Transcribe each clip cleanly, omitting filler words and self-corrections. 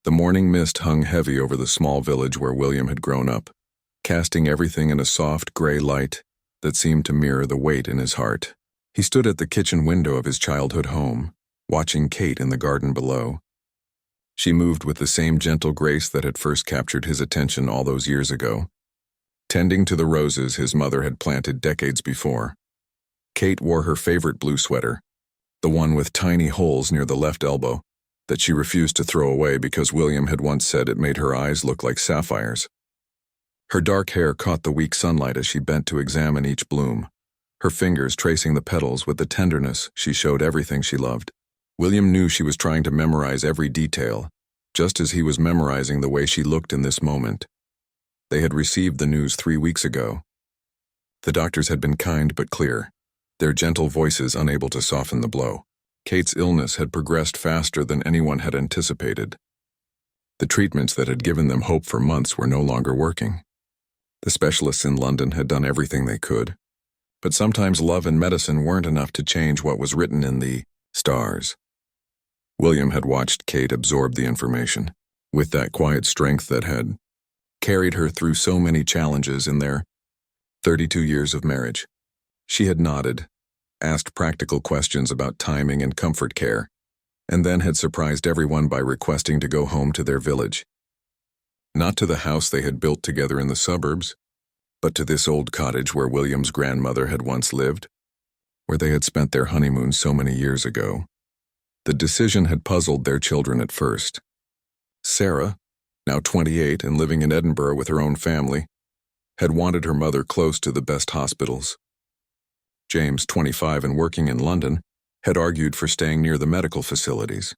The morning mist hung heavy over the small village where William had grown up, casting everything in a soft, gray light that seemed to mirror the weight in his heart. He stood at the kitchen window of his childhood home, watching Kate in the garden below. She moved with the same gentle grace that had first captured his attention all those years ago, tending to the roses his mother had planted decades before. Kate wore her favorite blue sweater, the one with tiny holes near the left elbow, that she refused to throw away because William had once said it made her eyes look like sapphires. Her dark hair caught the weak sunlight as she bent to examine each bloom, her fingers tracing the petals with the tenderness she showed everything she loved. William knew she was trying to memorize every detail, just as he was memorizing the way she looked in this moment. They had received the news 3 weeks ago. The doctors had been kind but clear, their gentle voices unable to soften the blow. Kate's illness had progressed faster than anyone had anticipated. The treatments that had given them hope for months were no longer working. The specialists in London had done everything they could, but sometimes love and medicine weren't enough to change what was written in the stars. William had watched Kate absorb the information, with that quiet strength that had carried her through so many challenges in their 32 years of marriage. She had nodded, asked practical questions about timing and comfort care, and then had surprised everyone by requesting to go home to their village. Not to the house they had built together in the suburbs, but to this old cottage where William's grandmother had once lived, where they had spent their honeymoon so many years ago. The decision had puzzled their children at first. Sarah, now 28 and living in Edinburgh with her own family, had wanted her mother close to the best hospitals. James, 25 and working in London, had argued for staying near the medical facilities.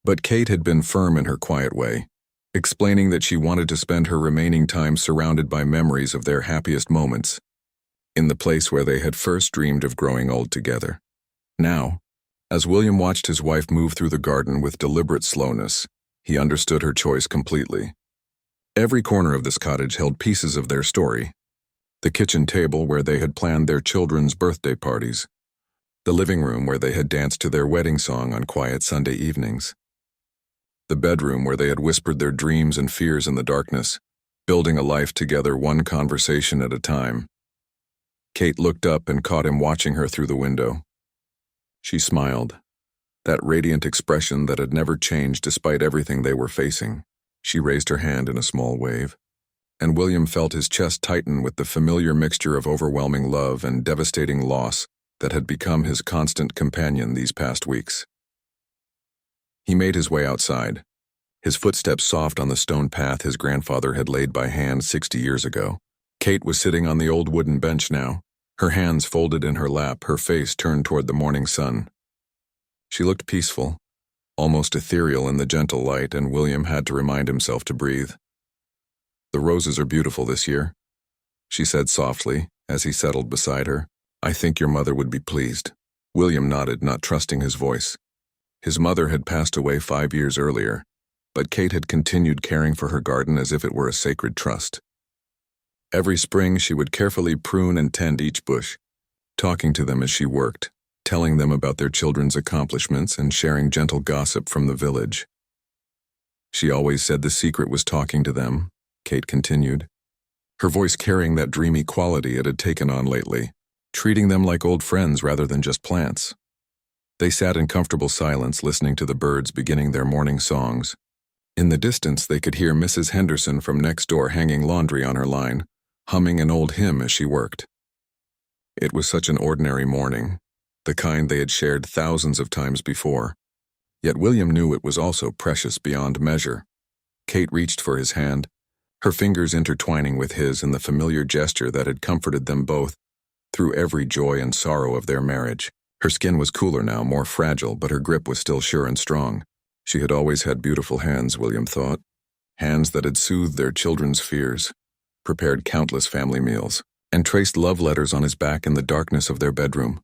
But Kate had been firm in her quiet way, explaining that she wanted to spend her remaining time surrounded by memories of their happiest moments, in the place where they had first dreamed of growing old together. Now, as William watched his wife move through the garden with deliberate slowness, he understood her choice completely. Every corner of this cottage held pieces of their story. The kitchen table where they had planned their children's birthday parties, the living room where they had danced to their wedding song on quiet Sunday evenings, the bedroom where they had whispered their dreams and fears in the darkness, building a life together one conversation at a time. Kate looked up and caught him watching her through the window. She smiled, that radiant expression that had never changed despite everything they were facing. She raised her hand in a small wave, and William felt his chest tighten with the familiar mixture of overwhelming love and devastating loss that had become his constant companion these past weeks. He made his way outside, his footsteps soft on the stone path his grandfather had laid by hand 60 years ago. Kate was sitting on the old wooden bench now, her hands folded in her lap, her face turned toward the morning sun. She looked peaceful, almost ethereal in the gentle light, and William had to remind himself to breathe. "The roses are beautiful this year," she said softly as he settled beside her. "I think your mother would be pleased." William nodded, not trusting his voice. His mother had passed away 5 years earlier, but Kate had continued caring for her garden as if it were a sacred trust. Every spring she would carefully prune and tend each bush, talking to them as she worked, telling them about their children's accomplishments and sharing gentle gossip from the village. She always said the secret was talking to them, Kate continued, her voice carrying that dreamy quality it had taken on lately, treating them like old friends rather than just plants. They sat in comfortable silence, listening to the birds beginning their morning songs. In the distance, they could hear Mrs. Henderson from next door hanging laundry on her line, humming an old hymn as she worked. It was such an ordinary morning, the kind they had shared thousands of times before. Yet William knew it was also precious beyond measure. Kate reached for his hand, her fingers intertwining with his in the familiar gesture that had comforted them both through every joy and sorrow of their marriage. Her skin was cooler now, more fragile, but her grip was still sure and strong. She had always had beautiful hands, William thought, hands that had soothed their children's fears, prepared countless family meals, and traced love letters on his back in the darkness of their bedroom.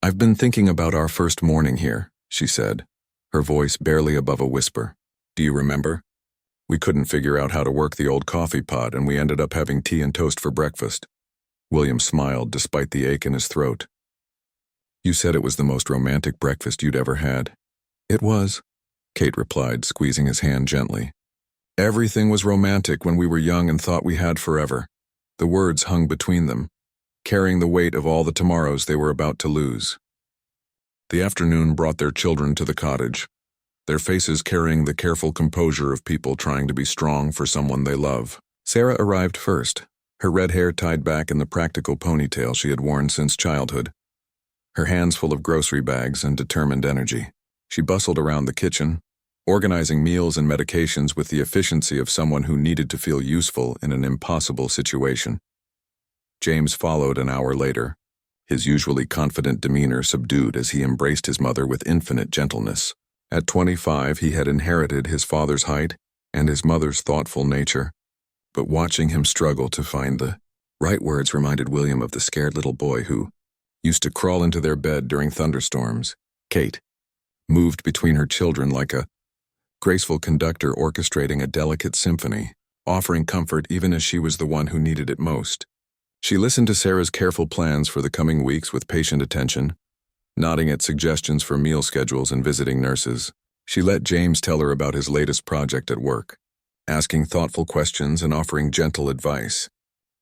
"I've been thinking about our first morning here," she said, her voice barely above a whisper. "Do you remember? We couldn't figure out how to work the old coffee pot, and we ended up having tea and toast for breakfast." William smiled despite the ache in his throat. "You said it was the most romantic breakfast you'd ever had." "It was," Kate replied, squeezing his hand gently. Everything was romantic when we were young and thought we had forever. The words hung between them, carrying the weight of all the tomorrows they were about to lose. The afternoon brought their children to the cottage, their faces carrying the careful composure of people trying to be strong for someone they love. Sarah arrived first, her red hair tied back in the practical ponytail she had worn since childhood, her hands full of grocery bags and determined energy. She bustled around the kitchen, organizing meals and medications with the efficiency of someone who needed to feel useful in an impossible situation. James followed an hour later, his usually confident demeanor subdued as he embraced his mother with infinite gentleness. At 25, he had inherited his father's height and his mother's thoughtful nature, but watching him struggle to find the right words reminded William of the scared little boy who used to crawl into their bed during thunderstorms. Kate moved between her children like a graceful conductor orchestrating a delicate symphony, offering comfort even as she was the one who needed it most. She listened to Sarah's careful plans for the coming weeks with patient attention, nodding at suggestions for meal schedules and visiting nurses. She let James tell her about his latest project at work, asking thoughtful questions and offering gentle advice,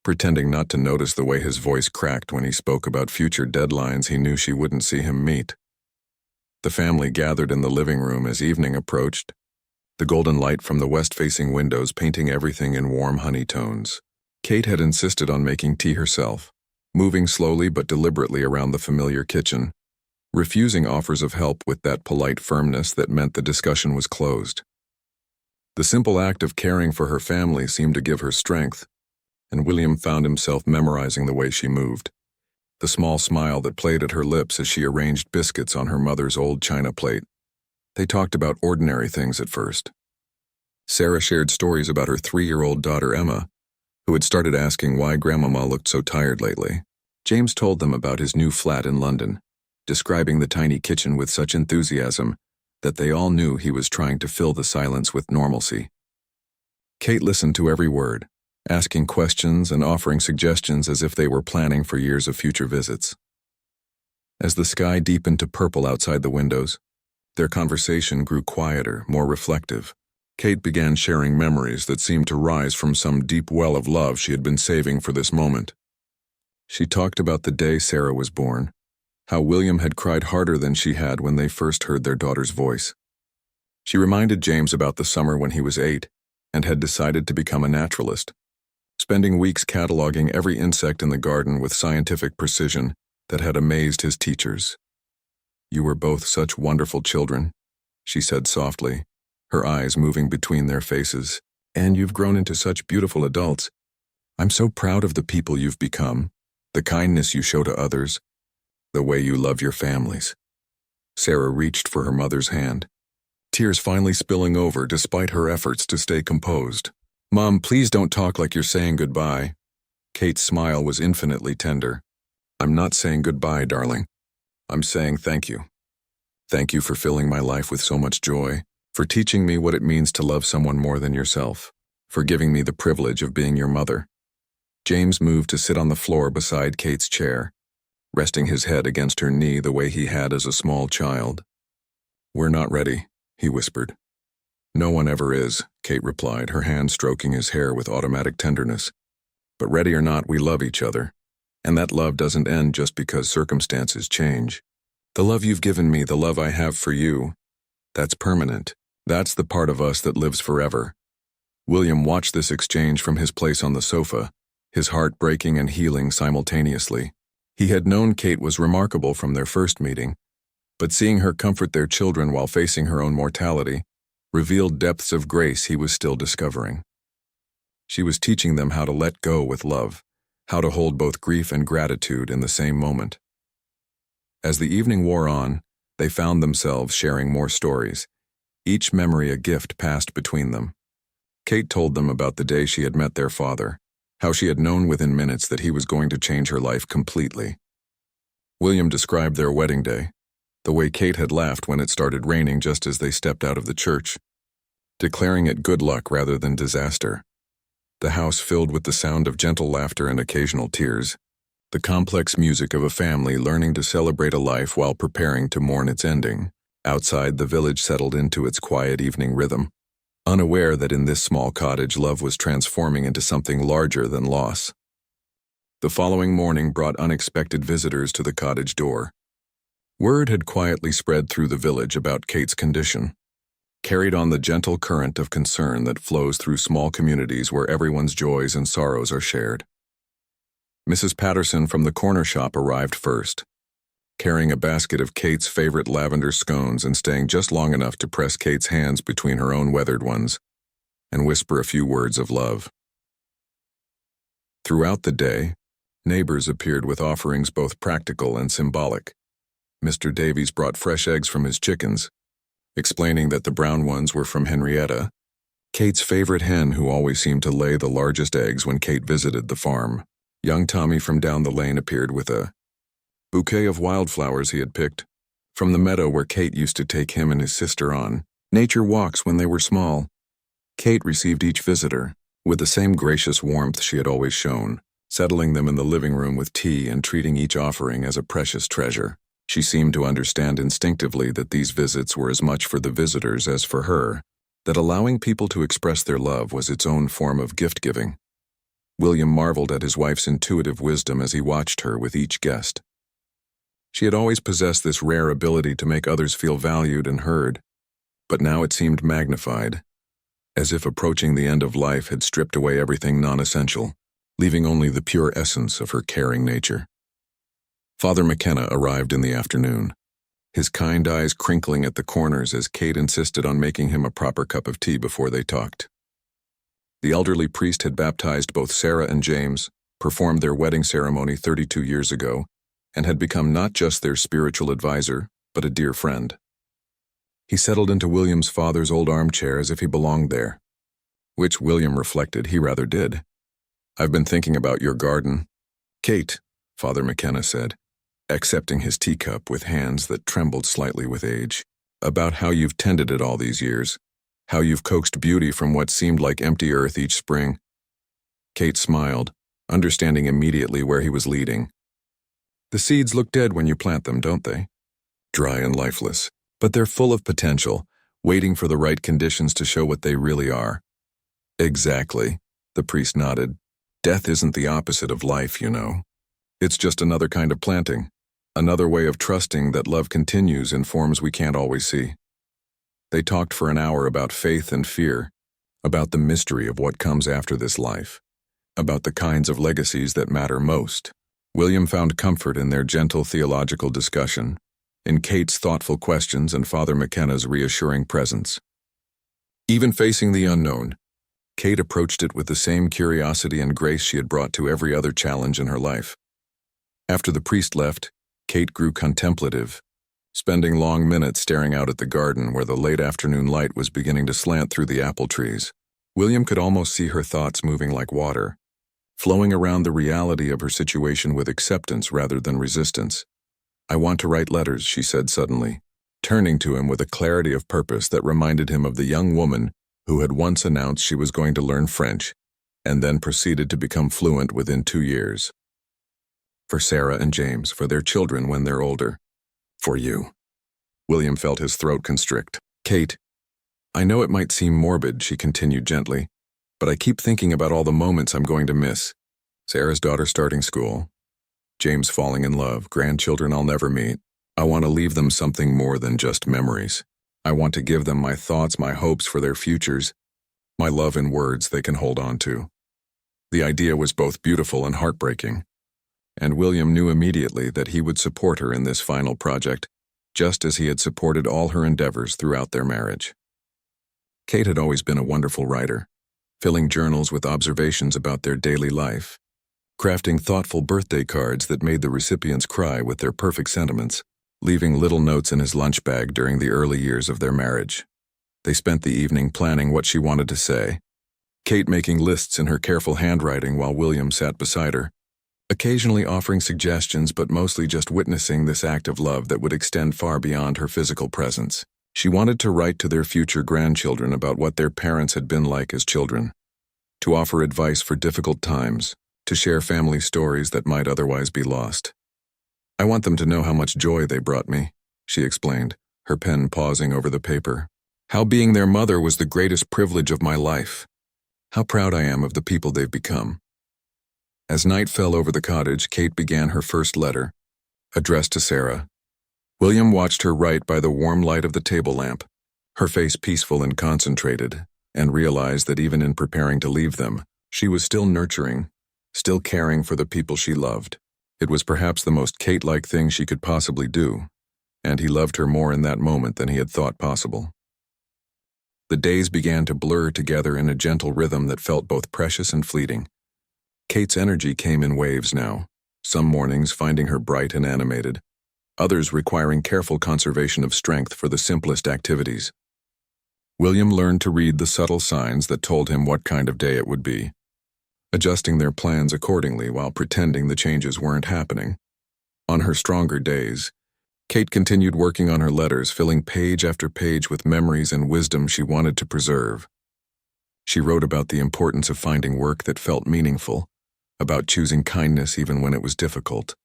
pretending not to notice the way his voice cracked when he spoke about future deadlines he knew she wouldn't see him meet. The family gathered in the living room as evening approached, the golden light from the west-facing windows painting everything in warm honey tones. Kate had insisted on making tea herself, moving slowly but deliberately around the familiar kitchen, refusing offers of help with that polite firmness that meant the discussion was closed. The simple act of caring for her family seemed to give her strength, and William found himself memorizing the way she moved, the small smile that played at her lips as she arranged biscuits on her mother's old china plate. They talked about ordinary things at first. Sarah shared stories about her 3-year-old daughter Emma, who had started asking why Grandmama looked so tired lately. James told them about his new flat in London, describing the tiny kitchen with such enthusiasm that they all knew he was trying to fill the silence with normalcy. Kate listened to every word, asking questions and offering suggestions as if they were planning for years of future visits. As the sky deepened to purple outside the windows, their conversation grew quieter, more reflective. Kate began sharing memories that seemed to rise from some deep well of love she had been saving for this moment. She talked about the day Sarah was born, how William had cried harder than she had when they first heard their daughter's voice. She reminded James about the summer when he was 8 and had decided to become a naturalist, spending weeks cataloging every insect in the garden with scientific precision that had amazed his teachers. "You were both such wonderful children," she said softly, her eyes moving between their faces. "And you've grown into such beautiful adults. I'm so proud of the people you've become, the kindness you show to others, the way you love your families." Sarah reached for her mother's hand, tears finally spilling over despite her efforts to stay composed. "Mom, please don't talk like you're saying goodbye." Kate's smile was infinitely tender. "I'm not saying goodbye, darling. I'm saying thank you. Thank you for filling my life with so much joy, for teaching me what it means to love someone more than yourself, for giving me the privilege of being your mother." James moved to sit on the floor beside Kate's chair, resting his head against her knee the way he had as a small child. "We're not ready," he whispered. "No one ever is," Kate replied, her hand stroking his hair with automatic tenderness. "But ready or not, we love each other, and that love doesn't end just because circumstances change. The love you've given me, the love I have for you, that's permanent. That's the part of us that lives forever." William watched this exchange from his place on the sofa, his heart breaking and healing simultaneously. He had known Kate was remarkable from their first meeting, but seeing her comfort their children while facing her own mortality revealed depths of grace he was still discovering. She was teaching them how to let go with love, how to hold both grief and gratitude in the same moment. As the evening wore on, they found themselves sharing more stories, each memory a gift passed between them. Kate told them about the day she had met their father, how she had known within minutes that he was going to change her life completely. William described their wedding day, the way Kate had laughed when it started raining just as they stepped out of the church, declaring it good luck rather than disaster. The house filled with the sound of gentle laughter and occasional tears, the complex music of a family learning to celebrate a life while preparing to mourn its ending. Outside, the village settled into its quiet evening rhythm, unaware that in this small cottage love was transforming into something larger than loss. The following morning brought unexpected visitors to the cottage door. Word had quietly spread through the village about Kate's condition, carried on the gentle current of concern that flows through small communities where everyone's joys and sorrows are shared. Mrs. Patterson from the corner shop arrived first, carrying a basket of Kate's favorite lavender scones and staying just long enough to press Kate's hands between her own weathered ones and whisper a few words of love. Throughout the day, neighbors appeared with offerings both practical and symbolic. Mr. Davies brought fresh eggs from his chickens, explaining that the brown ones were from Henrietta, Kate's favorite hen who always seemed to lay the largest eggs when Kate visited the farm. Young Tommy from down the lane appeared with a bouquet of wildflowers he had picked from the meadow where Kate used to take him and his sister on nature walks when they were small. Kate received each visitor with the same gracious warmth she had always shown, settling them in the living room with tea and treating each offering as a precious treasure. She seemed to understand instinctively that these visits were as much for the visitors as for her, that allowing people to express their love was its own form of gift-giving. William marveled at his wife's intuitive wisdom as he watched her with each guest. She had always possessed this rare ability to make others feel valued and heard, but now it seemed magnified, as if approaching the end of life had stripped away everything non-essential, leaving only the pure essence of her caring nature. Father McKenna arrived in the afternoon, his kind eyes crinkling at the corners as Kate insisted on making him a proper cup of tea before they talked. The elderly priest had baptized both Sarah and James, performed their wedding ceremony 32 years ago, and had become not just their spiritual advisor, but a dear friend. He settled into William's father's old armchair as if he belonged there, which William reflected he rather did. "I've been thinking about your garden, Kate," Father McKenna said, accepting his teacup with hands that trembled slightly with age, "about how you've tended it all these years, how you've coaxed beauty from what seemed like empty earth each spring." Kate smiled, understanding immediately where he was leading. "The seeds look dead when you plant them, don't they? Dry and lifeless, but they're full of potential, waiting for the right conditions to show what they really are." "Exactly," the priest nodded. "Death isn't the opposite of life, you know. It's just another kind of planting. Another way of trusting that love continues in forms we can't always see." They talked for an hour about faith and fear, about the mystery of what comes after this life, about the kinds of legacies that matter most. William found comfort in their gentle theological discussion, in Kate's thoughtful questions and Father McKenna's reassuring presence. Even facing the unknown, Kate approached it with the same curiosity and grace she had brought to every other challenge in her life. After the priest left, Kate grew contemplative, spending long minutes staring out at the garden where the late afternoon light was beginning to slant through the apple trees. William could almost see her thoughts moving like water, flowing around the reality of her situation with acceptance rather than resistance. "I want to write letters," she said suddenly, turning to him with a clarity of purpose that reminded him of the young woman who had once announced she was going to learn French and then proceeded to become fluent within 2 years. "For Sarah and James, for their children when they're older. For you." William felt his throat constrict. "Kate, I know it might seem morbid," she continued gently, "but I keep thinking about all the moments I'm going to miss. Sarah's daughter starting school, James falling in love, grandchildren I'll never meet. I want to leave them something more than just memories. I want to give them my thoughts, my hopes for their futures, my love in words they can hold on to." The idea was both beautiful and heartbreaking, and William knew immediately that he would support her in this final project, just as he had supported all her endeavors throughout their marriage. Kate had always been a wonderful writer, filling journals with observations about their daily life, crafting thoughtful birthday cards that made the recipients cry with their perfect sentiments, leaving little notes in his lunch bag during the early years of their marriage. They spent the evening planning what she wanted to say, Kate making lists in her careful handwriting while William sat beside her, occasionally offering suggestions but mostly just witnessing this act of love that would extend far beyond her physical presence. She wanted to write to their future grandchildren about what their parents had been like as children, to offer advice for difficult times, to share family stories that might otherwise be lost. "I want them to know how much joy they brought me," she explained, her pen pausing over the paper. How being their mother was the greatest privilege of my life. How proud I am of the people they've become. As night fell over the cottage, Kate began her first letter, addressed to Sarah. William watched her write by the warm light of the table lamp, her face peaceful and concentrated, and realized that even in preparing to leave them, she was still nurturing, still caring for the people she loved. It was perhaps the most Kate-like thing she could possibly do, and he loved her more in that moment than he had thought possible. The days began to blur together in a gentle rhythm that felt both precious and fleeting. Kate's energy came in waves now, some mornings finding her bright and animated, others requiring careful conservation of strength for the simplest activities. William learned to read the subtle signs that told him what kind of day it would be, adjusting their plans accordingly while pretending the changes weren't happening. On her stronger days, Kate continued working on her letters, filling page after page with memories and wisdom she wanted to preserve. She wrote about the importance of finding work that felt meaningful, about choosing kindness even when it was difficult,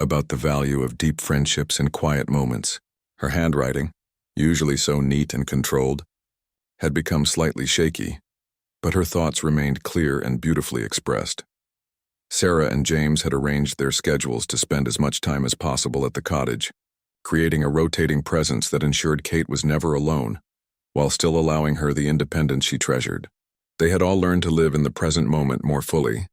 about the value of deep friendships and quiet moments. Her handwriting, usually so neat and controlled, had become slightly shaky, but her thoughts remained clear and beautifully expressed. Sarah and James had arranged their schedules to spend as much time as possible at the cottage, creating a rotating presence that ensured Kate was never alone, while still allowing her the independence she treasured. They had all learned to live in the present moment more fully,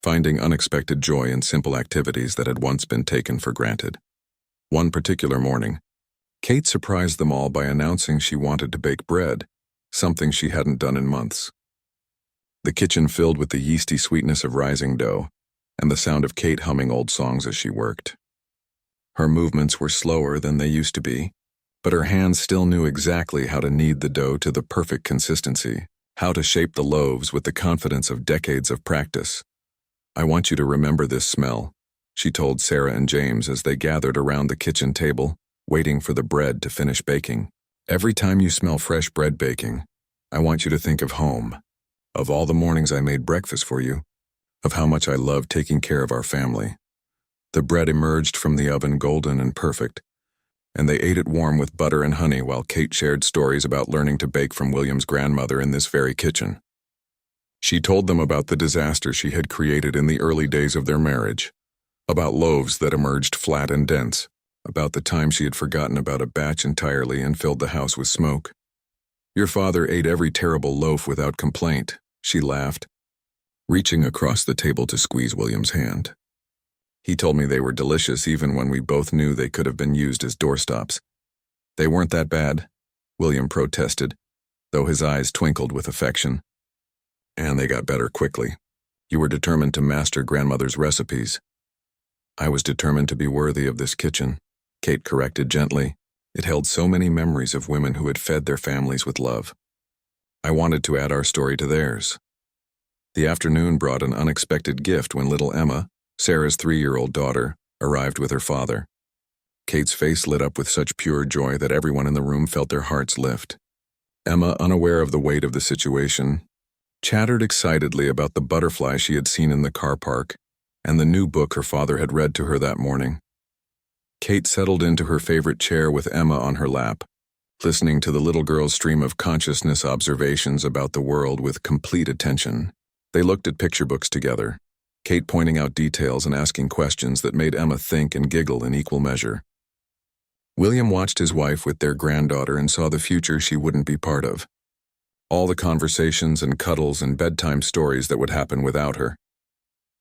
finding unexpected joy in simple activities that had once been taken for granted. One particular morning, Kate surprised them all by announcing she wanted to bake bread, something she hadn't done in months. The kitchen filled with the yeasty sweetness of rising dough, and the sound of Kate humming old songs as she worked. Her movements were slower than they used to be, but her hands still knew exactly how to knead the dough to the perfect consistency, how to shape the loaves with the confidence of decades of practice. "I want you to remember this smell," she told Sarah and James as they gathered around the kitchen table, waiting for the bread to finish baking. "Every time you smell fresh bread baking, I want you to think of home, of all the mornings I made breakfast for you, of how much I loved taking care of our family." The bread emerged from the oven golden and perfect, and they ate it warm with butter and honey while Kate shared stories about learning to bake from William's grandmother in this very kitchen. She told them about the disaster she had created in the early days of their marriage, about loaves that emerged flat and dense, about the time she had forgotten about a batch entirely and filled the house with smoke. "Your father ate every terrible loaf without complaint," she laughed, reaching across the table to squeeze William's hand. "He told me they were delicious even when we both knew they could have been used as doorstops." "They weren't that bad," William protested, though his eyes twinkled with affection. "And they got better quickly. You were determined to master grandmother's recipes." "I was determined to be worthy of this kitchen," Kate corrected gently. It held so many memories of women who had fed their families with love. "I wanted to add our story to theirs." The afternoon brought an unexpected gift when little Emma, Sarah's 3-year-old daughter, arrived with her father. Kate's face lit up with such pure joy that everyone in the room felt their hearts lift. Emma, unaware of the weight of the situation, chattered excitedly about the butterfly she had seen in the car park and the new book her father had read to her that morning. Kate settled into her favorite chair with Emma on her lap, listening to the little girl's stream of consciousness observations about the world with complete attention. They looked at picture books together, Kate pointing out details and asking questions that made Emma think and giggle in equal measure. William watched his wife with their granddaughter and saw the future she wouldn't be part of. All the conversations and cuddles and bedtime stories that would happen without her.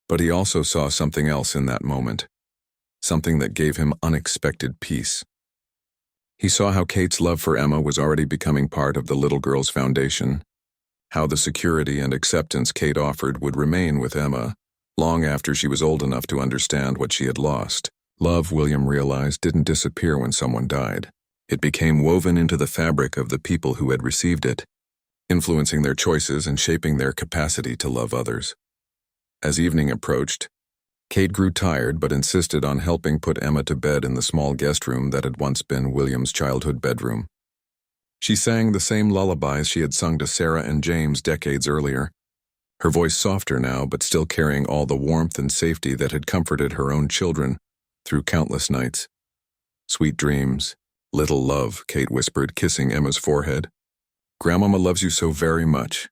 But he also saw something else in that moment, something that gave him unexpected peace. He saw how Kate's love for Emma was already becoming part of the little girl's foundation, how the security and acceptance Kate offered would remain with Emma long after she was old enough to understand what she had lost. Love, William realized, didn't disappear when someone died. It became woven into the fabric of the people who had received it, influencing their choices and shaping their capacity to love others. As evening approached, Kate grew tired but insisted on helping put Emma to bed in the small guest room that had once been William's childhood bedroom. She sang the same lullabies she had sung to Sarah and James decades earlier, her voice softer now but still carrying all the warmth and safety that had comforted her own children through countless nights. "Sweet dreams, Little love, Kate whispered, kissing Emma's forehead. Grandmama loves you so very much.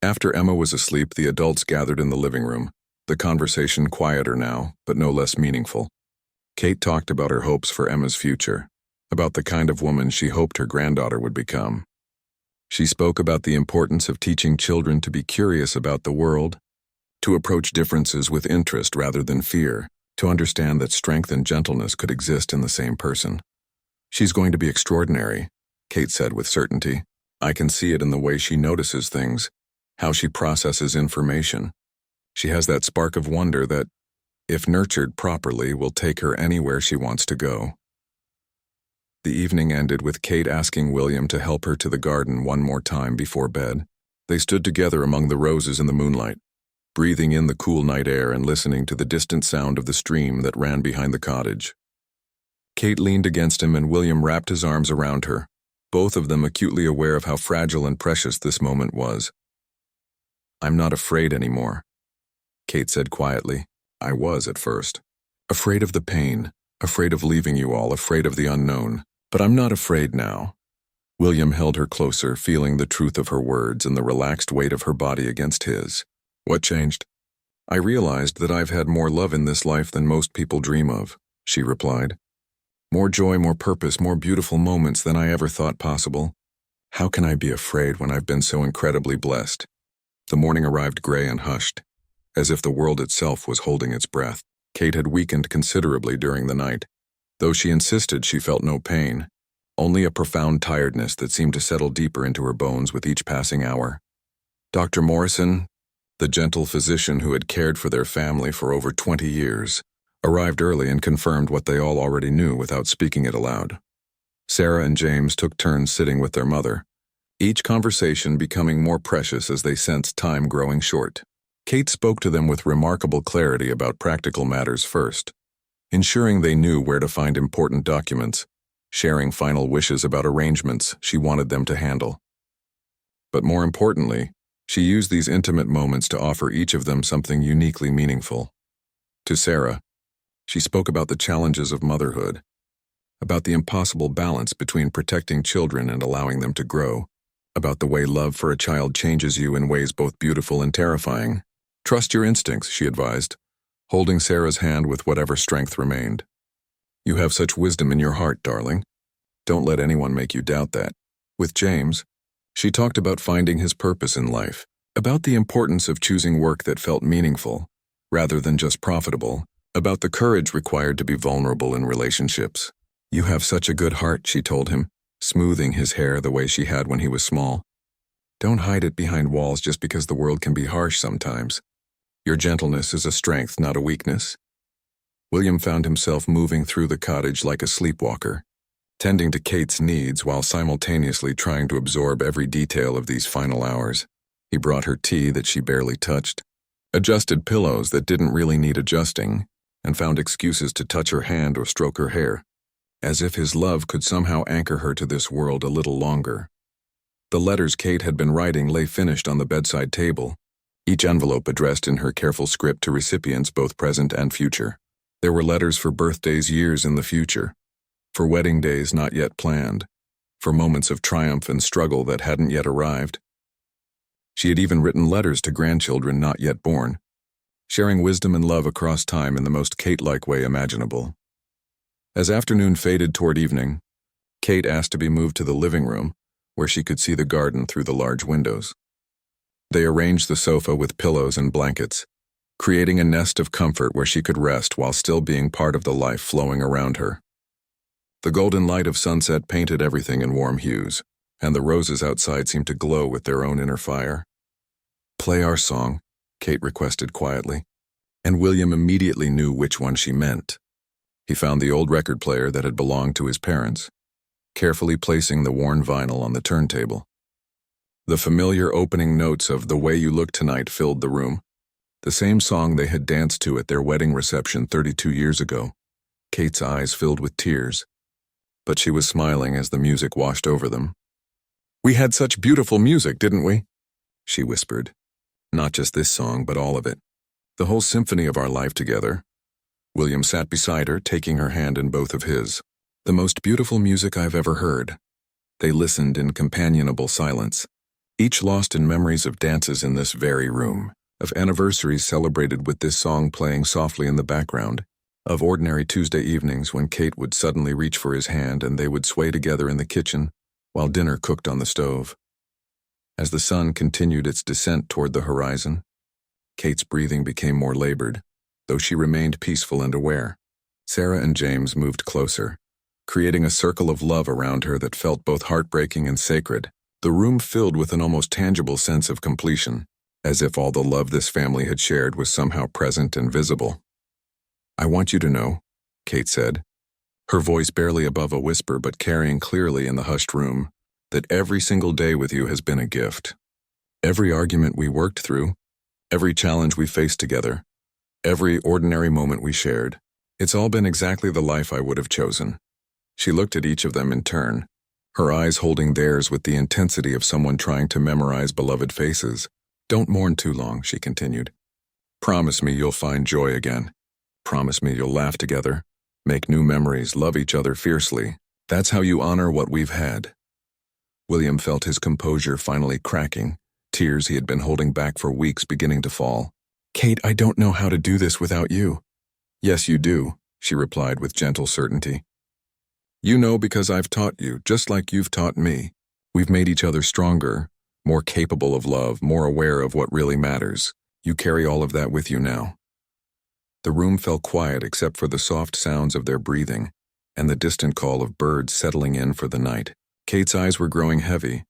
After Emma was asleep, the adults gathered in the living room, the conversation quieter now, but no less meaningful. Kate talked about her hopes for Emma's future, about the kind of woman she hoped her granddaughter would become. She spoke about the importance of teaching children to be curious about the world, to approach differences with interest rather than fear, to understand that strength and gentleness could exist in the same person. She's going to be extraordinary, Kate said with certainty. I can see it in the way she notices things, how she processes information. She has that spark of wonder that, if nurtured properly, will take her anywhere she wants to go. The evening ended with Kate asking William to help her to the garden one more time before bed. They stood together among the roses in the moonlight, breathing in the cool night air and listening to the distant sound of the stream that ran behind the cottage. Kate leaned against him and William wrapped his arms around her, both of them acutely aware of how fragile and precious this moment was. I'm not afraid anymore, Kate said quietly. I was at first. Afraid of the pain, afraid of leaving you all, afraid of the unknown. But I'm not afraid now. William held her closer, feeling the truth of her words and the relaxed weight of her body against his. What changed? I realized that I've had more love in this life than most people dream of, she replied. More joy, more purpose, more beautiful moments than I ever thought possible. How can I be afraid when I've been so incredibly blessed? The morning arrived gray and hushed, as if the world itself was holding its breath. Kate had weakened considerably during the night. Though she insisted, she felt no pain, only a profound tiredness that seemed to settle deeper into her bones with each passing hour. Dr. Morrison, the gentle physician who had cared for their family for over 20 years, arrived early and confirmed what they all already knew without speaking it aloud. Sarah and James took turns sitting with their mother, each conversation becoming more precious as they sensed time growing short. Kate spoke to them with remarkable clarity about practical matters first, ensuring they knew where to find important documents, sharing final wishes about arrangements she wanted them to handle. But more importantly, she used these intimate moments to offer each of them something uniquely meaningful. To Sarah, she spoke about the challenges of motherhood, about the impossible balance between protecting children and allowing them to grow, about the way love for a child changes you in ways both beautiful and terrifying. Trust your instincts, she advised, holding Sarah's hand with whatever strength remained. You have such wisdom in your heart, darling. Don't let anyone make you doubt that. With James, she talked about finding his purpose in life, about the importance of choosing work that felt meaningful, rather than just profitable, about the courage required to be vulnerable in relationships. You have such a good heart, she told him, smoothing his hair the way she had when he was small. Don't hide it behind walls just because the world can be harsh sometimes. Your gentleness is a strength, not a weakness. William found himself moving through the cottage like a sleepwalker, tending to Kate's needs while simultaneously trying to absorb every detail of these final hours. He brought her tea that she barely touched, adjusted pillows that didn't really need adjusting, and found excuses to touch her hand or stroke her hair, as if his love could somehow anchor her to this world a little longer. The letters Kate had been writing lay finished on the bedside table, each envelope addressed in her careful script to recipients both present and future. There were letters for birthdays years in the future, for wedding days not yet planned, for moments of triumph and struggle that hadn't yet arrived. She had even written letters to grandchildren not yet born, sharing wisdom and love across time in the most Kate-like way imaginable. As afternoon faded toward evening, Kate asked to be moved to the living room, where she could see the garden through the large windows. They arranged the sofa with pillows and blankets, creating a nest of comfort where she could rest while still being part of the life flowing around her. The golden light of sunset painted everything in warm hues, and the roses outside seemed to glow with their own inner fire. Play our song, Kate requested quietly, and William immediately knew which one she meant. He found the old record player that had belonged to his parents, carefully placing the worn vinyl on the turntable. The familiar opening notes of "The Way You Look Tonight" filled the room, the same song they had danced to at their wedding reception 32 years ago. Kate's eyes filled with tears, but she was smiling as the music washed over them. "We had such beautiful music, didn't we?" she whispered. "Not just this song, but all of it. The whole symphony of our life together." William sat beside her, taking her hand in both of his. "The most beautiful music I've ever heard." They listened in companionable silence, each lost in memories of dances in this very room, of anniversaries celebrated with this song playing softly in the background, of ordinary Tuesday evenings when Kate would suddenly reach for his hand and they would sway together in the kitchen while dinner cooked on the stove. As the sun continued its descent toward the horizon, Kate's breathing became more labored, though she remained peaceful and aware. Sarah and James moved closer, creating a circle of love around her that felt both heartbreaking and sacred. The room filled with an almost tangible sense of completion, as if all the love this family had shared was somehow present and visible. "I want you to know," Kate said, her voice barely above a whisper but carrying clearly in the hushed room, "that every single day with you has been a gift. Every argument we worked through, every challenge we faced together, every ordinary moment we shared, it's all been exactly the life I would have chosen." She looked at each of them in turn, her eyes holding theirs with the intensity of someone trying to memorize beloved faces. "Don't mourn too long," she continued. "Promise me you'll find joy again. Promise me you'll laugh together, make new memories, love each other fiercely. That's how you honor what we've had." William felt his composure finally cracking, tears he had been holding back for weeks beginning to fall. "Kate, I don't know how to do this without you." "Yes, you do," she replied with gentle certainty. "You know because I've taught you, just like you've taught me. We've made each other stronger, more capable of love, more aware of what really matters. You carry all of that with you now." The room fell quiet except for the soft sounds of their breathing and the distant call of birds settling in for the night. Kate's eyes were growing heavy,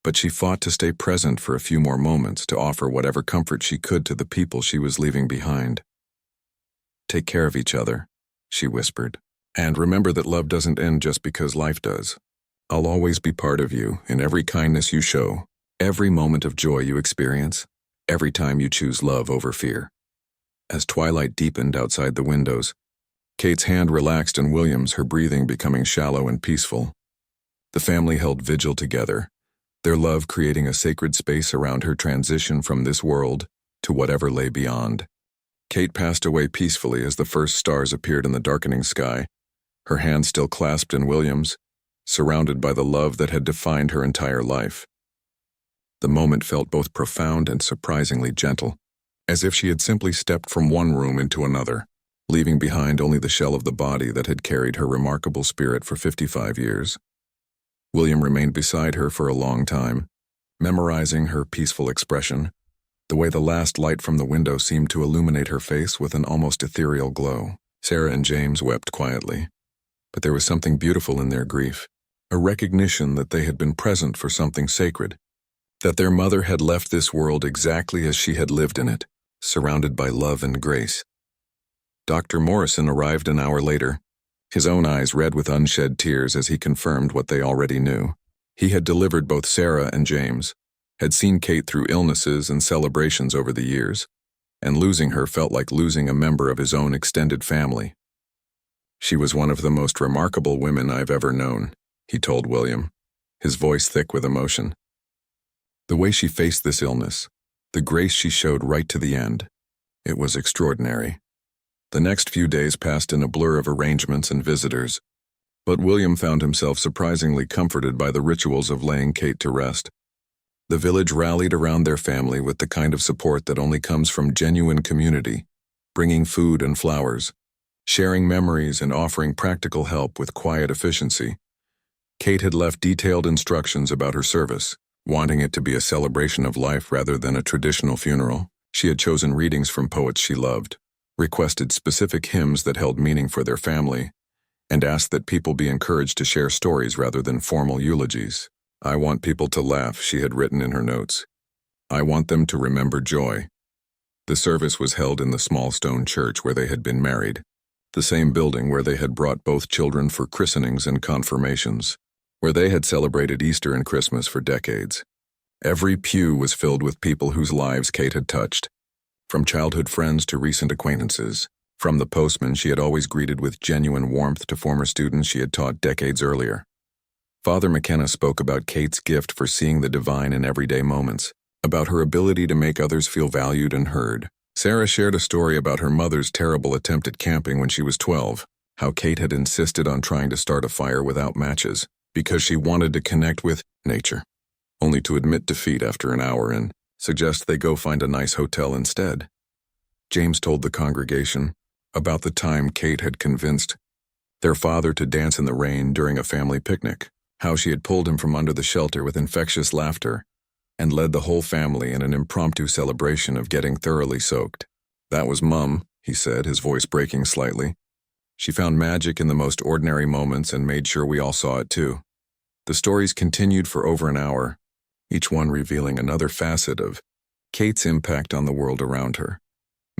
but she fought to stay present for a few more moments to offer whatever comfort she could to the people she was leaving behind. "Take care of each other," she whispered. "And remember that love doesn't end just because life does. I'll always be part of you in every kindness you show, every moment of joy you experience, every time you choose love over fear." As twilight deepened outside the windows, Kate's hand relaxed in William's, her breathing becoming shallow and peaceful. The family held vigil together, their love creating a sacred space around her transition from this world to whatever lay beyond. Kate passed away peacefully as the first stars appeared in the darkening sky, her hand still clasped in William's, surrounded by the love that had defined her entire life. The moment felt both profound and surprisingly gentle, as if she had simply stepped from one room into another, leaving behind only the shell of the body that had carried her remarkable spirit for 55 years. William remained beside her for a long time, memorizing her peaceful expression, the way the last light from the window seemed to illuminate her face with an almost ethereal glow. Sarah and James wept quietly, but there was something beautiful in their grief, a recognition that they had been present for something sacred, that their mother had left this world exactly as she had lived in it, surrounded by love and grace. Dr. Morrison arrived an hour later, his own eyes red with unshed tears as he confirmed what they already knew. He had delivered both Sarah and James, had seen Kate through illnesses and celebrations over the years, and losing her felt like losing a member of his own extended family. "She was one of the most remarkable women I've ever known," he told William, his voice thick with emotion. "The way she faced this illness, the grace she showed right to the end, it was extraordinary." The next few days passed in a blur of arrangements and visitors, but William found himself surprisingly comforted by the rituals of laying Kate to rest. The village rallied around their family with the kind of support that only comes from genuine community, bringing food and flowers, sharing memories and offering practical help with quiet efficiency. Kate had left detailed instructions about her service, wanting it to be a celebration of life rather than a traditional funeral. She had chosen readings from poets she loved, requested specific hymns that held meaning for their family, and asked that people be encouraged to share stories rather than formal eulogies. "I want people to laugh," she had written in her notes. "I want them to remember joy." The service was held in the small stone church where they had been married, the same building where they had brought both children for christenings and confirmations, where they had celebrated Easter and Christmas for decades. Every pew was filled with people whose lives Kate had touched, from childhood friends to recent acquaintances, from the postman she had always greeted with genuine warmth to former students she had taught decades earlier. Father McKenna spoke about Kate's gift for seeing the divine in everyday moments, about her ability to make others feel valued and heard. Sarah shared a story about her mother's terrible attempt at camping when she was 12, how Kate had insisted on trying to start a fire without matches because she wanted to connect with nature, only to admit defeat after an hour and suggest they go find a nice hotel instead. James told the congregation about the time Kate had convinced their father to dance in the rain during a family picnic, how she had pulled him from under the shelter with infectious laughter and led the whole family in an impromptu celebration of getting thoroughly soaked. "That was Mum," he said, his voice breaking slightly. "She found magic in the most ordinary moments and made sure we all saw it too." The stories continued for over an hour, each one revealing another facet of Kate's impact on the world around her.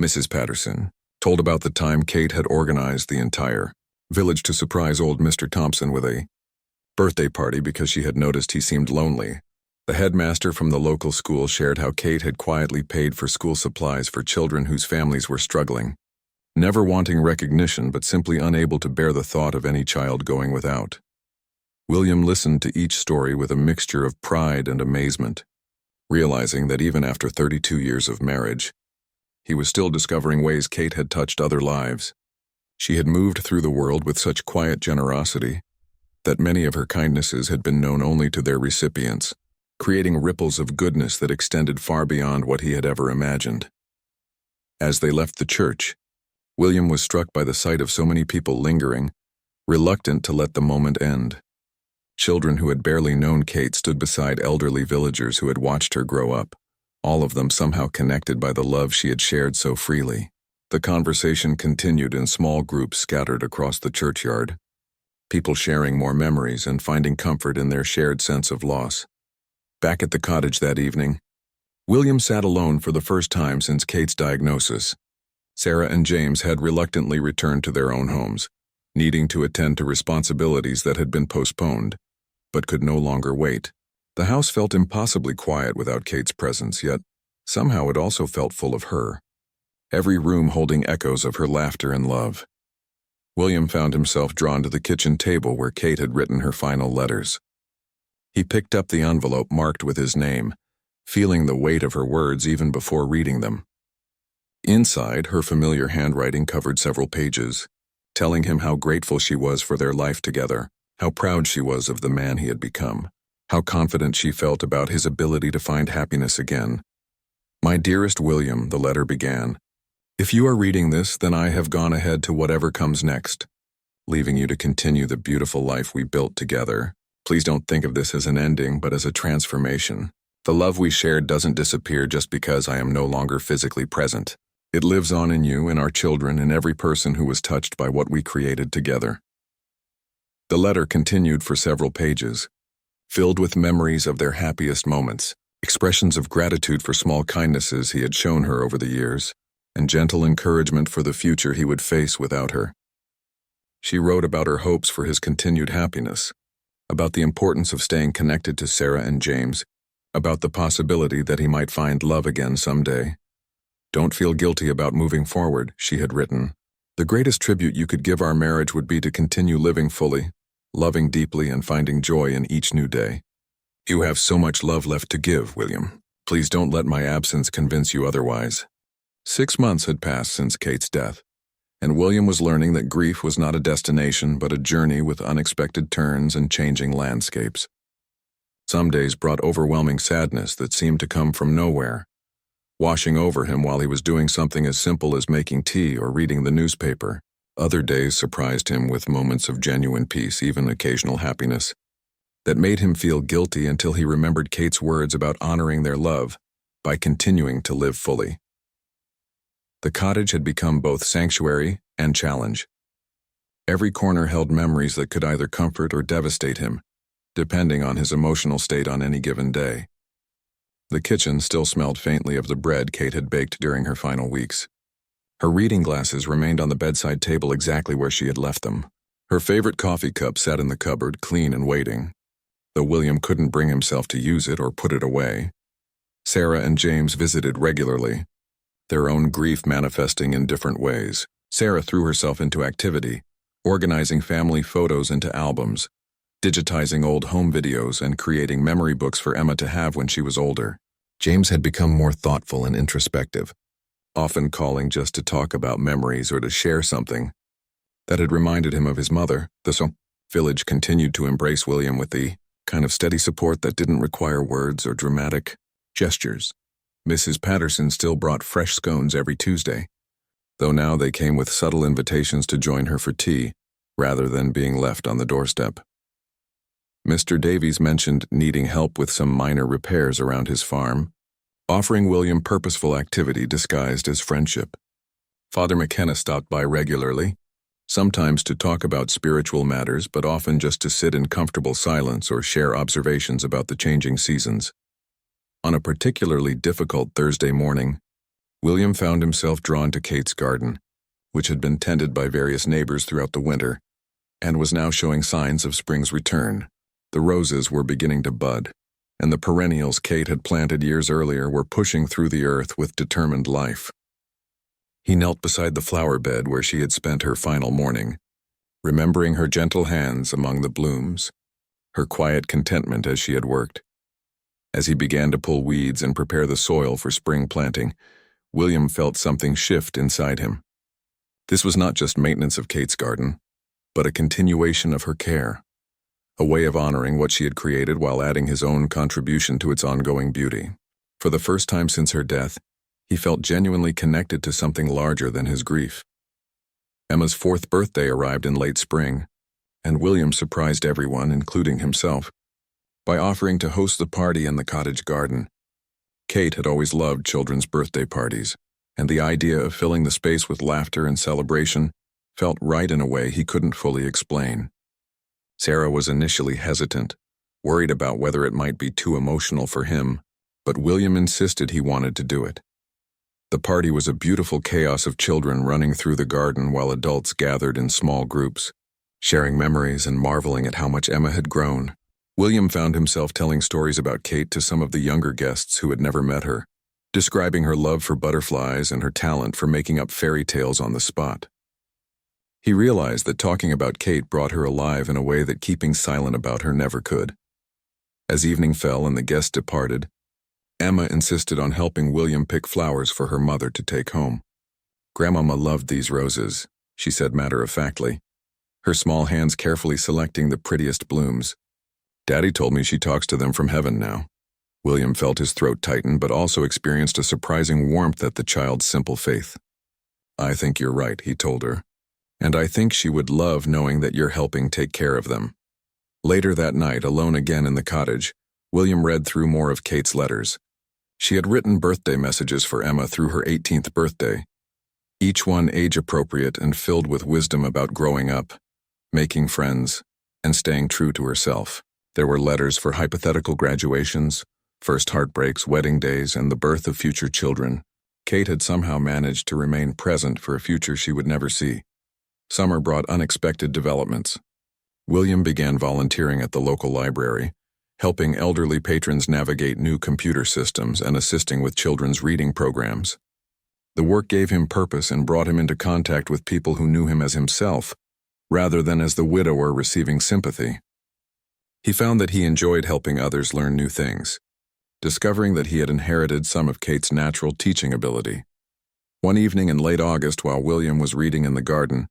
Mrs. Patterson told about the time Kate had organized the entire village to surprise old Mr. Thompson with a birthday party because she had noticed he seemed lonely. The headmaster from the local school shared how Kate had quietly paid for school supplies for children whose families were struggling, never wanting recognition but simply unable to bear the thought of any child going without. William listened to each story with a mixture of pride and amazement, realizing that even after 32 years of marriage, he was still discovering ways Kate had touched other lives. She had moved through the world with such quiet generosity that many of her kindnesses had been known only to their recipients, creating ripples of goodness that extended far beyond what he had ever imagined. As they left the church, William was struck by the sight of so many people lingering, reluctant to let the moment end. Children who had barely known Kate stood beside elderly villagers who had watched her grow up, all of them somehow connected by the love she had shared so freely. The conversation continued in small groups scattered across the churchyard, people sharing more memories and finding comfort in their shared sense of loss. Back at the cottage that evening, William sat alone for the first time since Kate's diagnosis. Sarah and James had reluctantly returned to their own homes, needing to attend to responsibilities that had been postponed, but could no longer wait. The house felt impossibly quiet without Kate's presence, yet somehow it also felt full of her, every room holding echoes of her laughter and love. William found himself drawn to the kitchen table where Kate had written her final letters. He picked up the envelope marked with his name, feeling the weight of her words even before reading them. Inside, her familiar handwriting covered several pages, telling him how grateful she was for their life together, how proud she was of the man he had become, how confident she felt about his ability to find happiness again. "My dearest William," the letter began, "if you are reading this, then I have gone ahead to whatever comes next, leaving you to continue the beautiful life we built together. Please don't think of this as an ending, but as a transformation. The love we shared doesn't disappear just because I am no longer physically present. It lives on in you, in our children, in every person who was touched by what we created together." The letter continued for several pages, filled with memories of their happiest moments, expressions of gratitude for small kindnesses he had shown her over the years, and gentle encouragement for the future he would face without her. She wrote about her hopes for his continued happiness, about the importance of staying connected to Sarah and James, about the possibility that he might find love again someday. "Don't feel guilty about moving forward," she had written. "The greatest tribute you could give our marriage would be to continue living fully, loving deeply and finding joy in each new day. You have so much love left to give, William. Please don't let my absence convince you otherwise." 6 months had passed since Kate's death, and William was learning that grief was not a destination but a journey with unexpected turns and changing landscapes. Some days brought overwhelming sadness that seemed to come from nowhere, washing over him while he was doing something as simple as making tea or reading the newspaper. Other days surprised him with moments of genuine peace, even occasional happiness, that made him feel guilty until he remembered Kate's words about honoring their love by continuing to live fully. The cottage had become both sanctuary and challenge. Every corner held memories that could either comfort or devastate him, depending on his emotional state on any given day. The kitchen still smelled faintly of the bread Kate had baked during her final weeks. Her reading glasses remained on the bedside table exactly where she had left them. Her favorite coffee cup sat in the cupboard, clean and waiting, though William couldn't bring himself to use it or put it away. Sarah and James visited regularly, their own grief manifesting in different ways. Sarah threw herself into activity, organizing family photos into albums, digitizing old home videos, and creating memory books for Emma to have when she was older. James had become more thoughtful and introspective, often calling just to talk about memories or to share something, that had reminded him of his mother. The village continued to embrace William with the kind of steady support that didn't require words or dramatic gestures. Mrs. Patterson still brought fresh scones every Tuesday, though now they came with subtle invitations to join her for tea, rather than being left on the doorstep. Mr. Davies mentioned needing help with some minor repairs around his farm, offering William purposeful activity disguised as friendship. Father McKenna stopped by regularly, sometimes to talk about spiritual matters, but often just to sit in comfortable silence or share observations about the changing seasons. On a particularly difficult Thursday morning, William found himself drawn to Kate's garden, which had been tended by various neighbors throughout the winter, and was now showing signs of spring's return. The roses were beginning to bud, and the perennials Kate had planted years earlier were pushing through the earth with determined life. He knelt beside the flower bed where she had spent her final morning, remembering her gentle hands among the blooms, her quiet contentment as she had worked. As he began to pull weeds and prepare the soil for spring planting, William felt something shift inside him. This was not just maintenance of Kate's garden, but a continuation of her care, a way of honoring what she had created while adding his own contribution to its ongoing beauty. For the first time since her death, he felt genuinely connected to something larger than his grief. Emma's 4th birthday arrived in late spring, and William surprised everyone, including himself, by offering to host the party in the cottage garden. Kate had always loved children's birthday parties, and the idea of filling the space with laughter and celebration felt right in a way he couldn't fully explain. Sarah was initially hesitant, worried about whether it might be too emotional for him, but William insisted he wanted to do it. The party was a beautiful chaos of children running through the garden while adults gathered in small groups, sharing memories and marveling at how much Emma had grown. William found himself telling stories about Kate to some of the younger guests who had never met her, describing her love for butterflies and her talent for making up fairy tales on the spot. He realized that talking about Kate brought her alive in a way that keeping silent about her never could. As evening fell and the guests departed, Emma insisted on helping William pick flowers for her mother to take home. "Grandmama loved these roses," she said matter-of-factly, her small hands carefully selecting the prettiest blooms. "Daddy told me she talks to them from heaven now." William felt his throat tighten, but also experienced a surprising warmth at the child's simple faith. "I think you're right," he told her, "and I think she would love knowing that you're helping take care of them." Later that night, alone again in the cottage, William read through more of Kate's letters. She had written birthday messages for Emma through her 18th birthday, each one age-appropriate and filled with wisdom about growing up, making friends, and staying true to herself. There were letters for hypothetical graduations, first heartbreaks, wedding days, and the birth of future children. Kate had somehow managed to remain present for a future she would never see. Summer brought unexpected developments. William began volunteering at the local library, helping elderly patrons navigate new computer systems and assisting with children's reading programs. The work gave him purpose and brought him into contact with people who knew him as himself, rather than as the widower receiving sympathy. He found that he enjoyed helping others learn new things, discovering that he had inherited some of Kate's natural teaching ability. One evening in late August, while William was reading in the garden,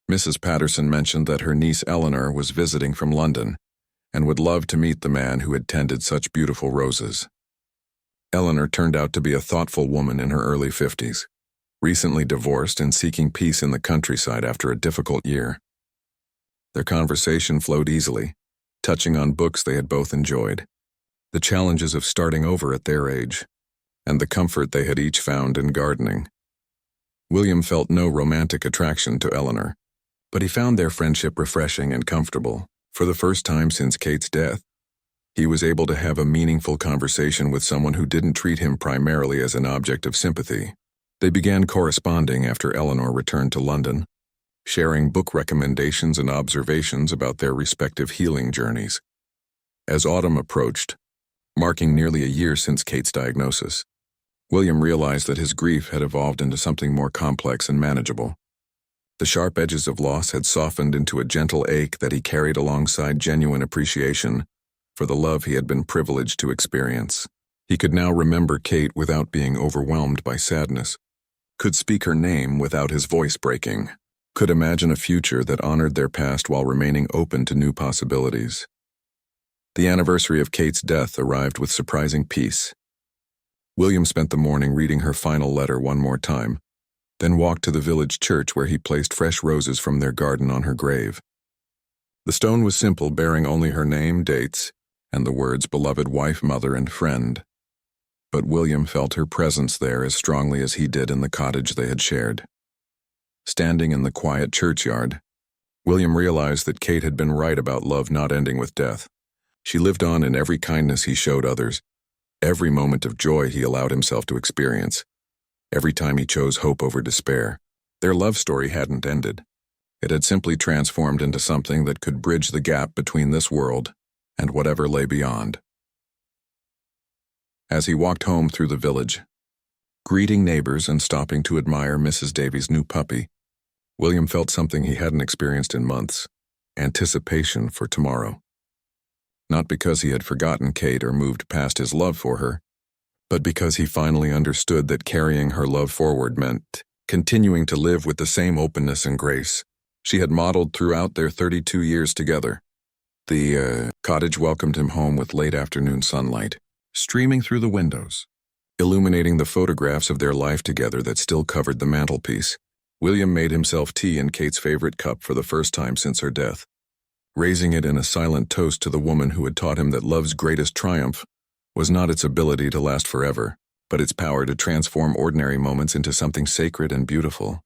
Mrs. Patterson mentioned that her niece Eleanor was visiting from London and would love to meet the man who had tended such beautiful roses. Eleanor turned out to be a thoughtful woman in her early 50s, recently divorced and seeking peace in the countryside after a difficult year. Their conversation flowed easily, touching on books they had both enjoyed, the challenges of starting over at their age, and the comfort they had each found in gardening. William felt no romantic attraction to Eleanor, but he found their friendship refreshing and comfortable. For the first time since Kate's death, he was able to have a meaningful conversation with someone who didn't treat him primarily as an object of sympathy. They began corresponding after Eleanor returned to London, sharing book recommendations and observations about their respective healing journeys. As autumn approached, marking nearly a year since Kate's diagnosis, William realized that his grief had evolved into something more complex and manageable. The sharp edges of loss had softened into a gentle ache that he carried alongside genuine appreciation for the love he had been privileged to experience. He could now remember Kate without being overwhelmed by sadness, could speak her name without his voice breaking. could imagine a future that honored their past while remaining open to new possibilities. The anniversary of Kate's death arrived with surprising peace. William spent the morning reading her final letter one more time, then walked to the village church where he placed fresh roses from their garden on her grave. The stone was simple, bearing only her name, dates, and the words beloved wife, mother, and friend. But William felt her presence there as strongly as he did in the cottage they had shared. Standing in the quiet churchyard, William realized that Kate had been right about love not ending with death. She lived on in every kindness he showed others, every moment of joy he allowed himself to experience, every time he chose hope over despair. Their love story hadn't ended. It had simply transformed into something that could bridge the gap between this world and whatever lay beyond. As he walked home through the village, greeting neighbors and stopping to admire Mrs. Davy's new puppy, William felt something he hadn't experienced in months: anticipation for tomorrow. Not because he had forgotten Kate or moved past his love for her, but because he finally understood that carrying her love forward meant continuing to live with the same openness and grace she had modeled throughout their 32 years together. The cottage welcomed him home with late afternoon sunlight, streaming through the windows, illuminating the photographs of their life together that still covered the mantelpiece. William made himself tea in Kate's favorite cup for the first time since her death, raising it in a silent toast to the woman who had taught him that love's greatest triumph was not its ability to last forever, but its power to transform ordinary moments into something sacred and beautiful.